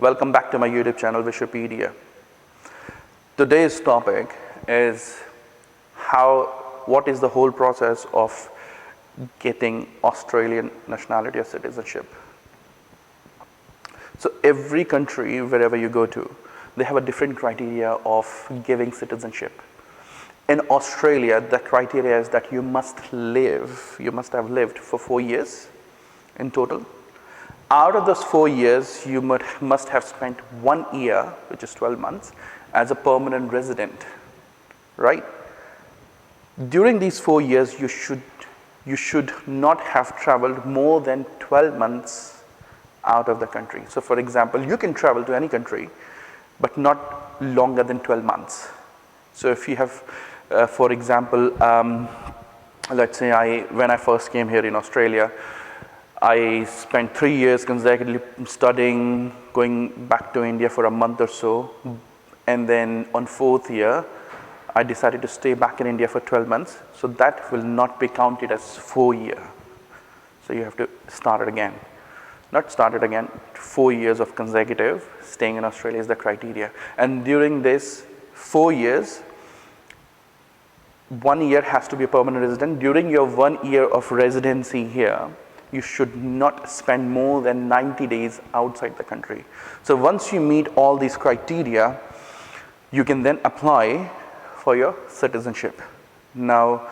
Welcome back to my YouTube channel, Vish-O-Pedia. Today's topic is what is the whole process of getting Australian nationality or citizenship. So every country, wherever you go to, they have a different criteria of giving citizenship. In Australia, the criteria is that you must have lived for 4 years in total. Out of those 4 years, you must have spent 1 year, which is 12 months, as a permanent resident, right? During these 4 years, you should not have traveled more than 12 months out of the country. So for example, you can travel to any country, but not longer than 12 months. So if you have, for example, let's say when I first came here in Australia, I spent 3 years consecutively studying, going back to India for a month or so, and then on 4th year, I decided to stay back in India for 12 months, so that will not be counted as 4 years. So you have to start it again. Not start it again, 4 years of consecutive staying in Australia is the criteria. And during this 4 years, 1 year has to be a permanent resident. During your 1 year of residency here, you should not spend more than 90 days outside the country. So once you meet all these criteria, you can then apply for your citizenship. Now,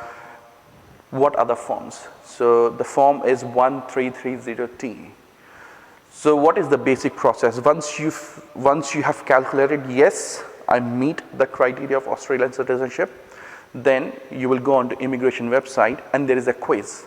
what are the forms? So the form is 1330T. So what is the basic process? Once you have calculated, yes, I meet the criteria of Australian citizenship, then you will go on to immigration website and there is a quiz.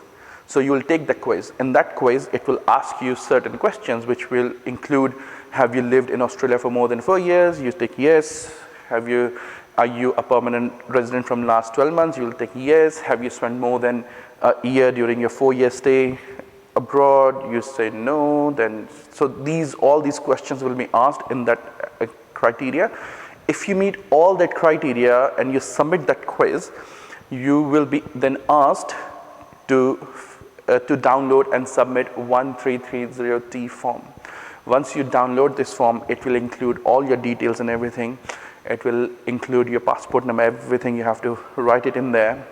So you will take the quiz. In that quiz, it will ask you certain questions which will include, have you lived in Australia for more than 4 years? You take yes. Are you a permanent resident from last 12 months? You will take yes. Have you spent more than a year during your 4-year stay abroad? You say no. So all these questions will be asked in that criteria. If you meet all that criteria and you submit that quiz, you will be then asked to download and submit 1330T form. Once you download this form, it will include all your details and everything. It will include your passport number, everything. You have to write it in there,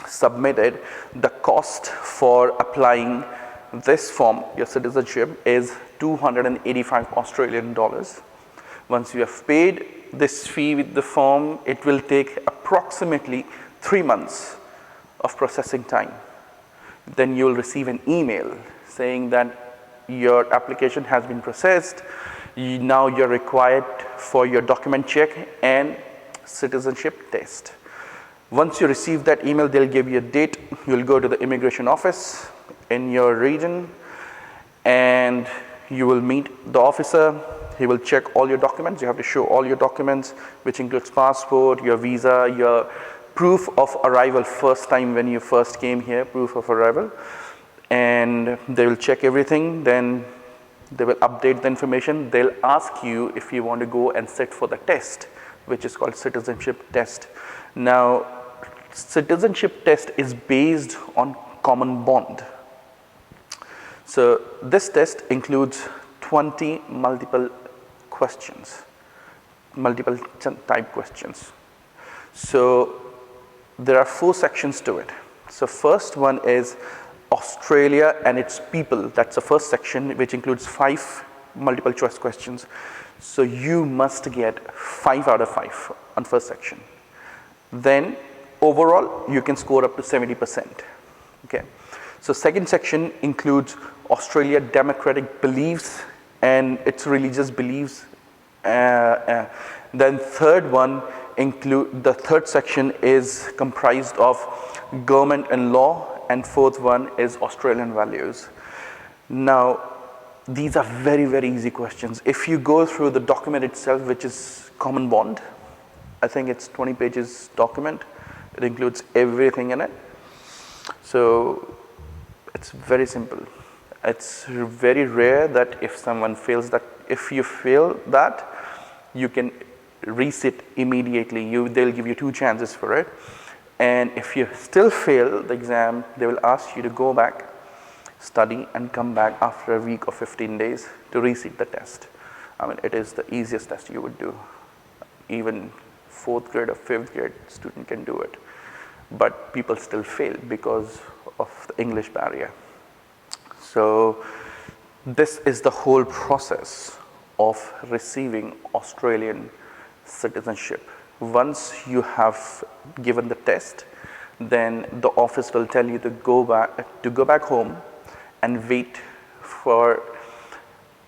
submit it. The cost for applying this form, your citizenship, is 285 Australian dollars. Once you have paid this fee with the form, it will take approximately 3 months of processing time. Then you will receive an email saying that your application has been processed. Now you're required for your document check and citizenship test. Once you receive that email, they'll give you a date. You'll go to the immigration office in your region and you will meet the officer. He will check all your documents. You have to show all your documents, which includes passport, your visa, your proof of arrival first time when you first came here, proof of arrival. And they will check everything. Then they will update the information. They'll ask you if you want to go and sit for the test, which is called citizenship test. Now, citizenship test is based on common bond. So this test includes 20 multiple questions, multiple type questions. So there are 4 sections to it. So first one is Australia and its people. That's the first section, which includes 5 multiple choice questions. So you must get 5 out of 5 on first section. Then overall, you can score up to 70%. Okay. So second section includes Australia democratic beliefs and its religious beliefs. Then the third section is comprised of government and law, and fourth one is Australian values. Now, these are very, very easy questions. If you go through the document itself, which is common bond, I think it's 20 pages document. It includes everything in it. So it's very simple. It's very rare that if someone fails that, if you fail that, you can resit immediately. They'll give you 2 chances for it. And if you still fail the exam, they will ask you to go back, study, and come back after a week or 15 days to resit the test. I mean, it is the easiest test you would do. Even 4th grade or 5th grade student can do it. But people still fail because of the English barrier. So this is the whole process of receiving Australian citizenship. Once you have given the test, then the office will tell you to go back home and wait for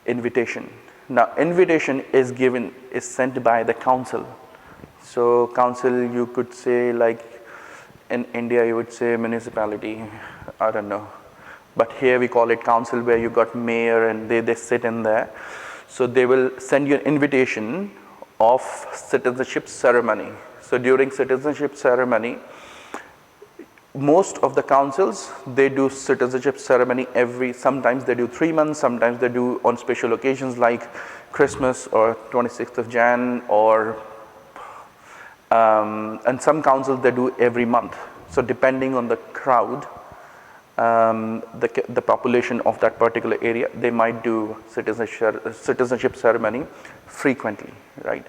invitation. Now, invitation is sent by the council. So council, you could say, like in India you would say municipality, I don't know. But here we call it council, where you got mayor and they sit in there. So they will send you an invitation of citizenship ceremony. So during citizenship ceremony, most of the councils, they do citizenship ceremony sometimes they do 3 months, sometimes they do on special occasions like Christmas or 26th of Jan, or and some councils they do every month. So depending on the crowd, the population of that particular area, they might do citizenship ceremony frequently, right?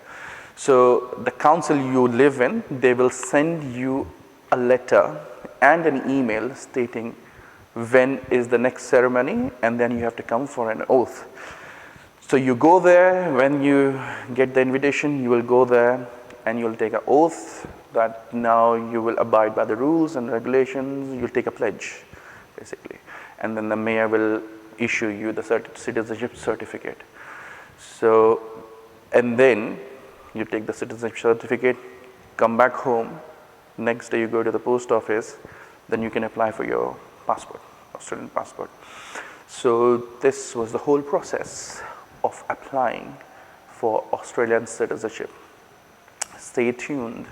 So the council you live in, they will send you a letter and an email stating when is the next ceremony, and then you have to come for an oath. So you go there, when you get the invitation, you will go there and you will take an oath that now you will abide by the rules and regulations. You'll take a pledge, basically. And then the mayor will issue you the citizenship certificate. So, and then you take the citizenship certificate, come back home. Next day you go to the post office, then you can apply for your passport, Australian passport. So this was the whole process of applying for Australian citizenship. Stay tuned.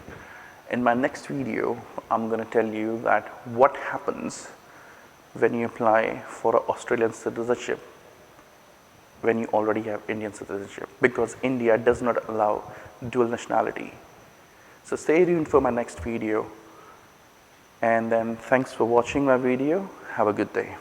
In my next video, I'm going to tell you that what happens when you apply for Australian citizenship when you already have Indian citizenship, because India does not allow dual nationality. So stay tuned for my next video, and then thanks for watching my video. Have a good day.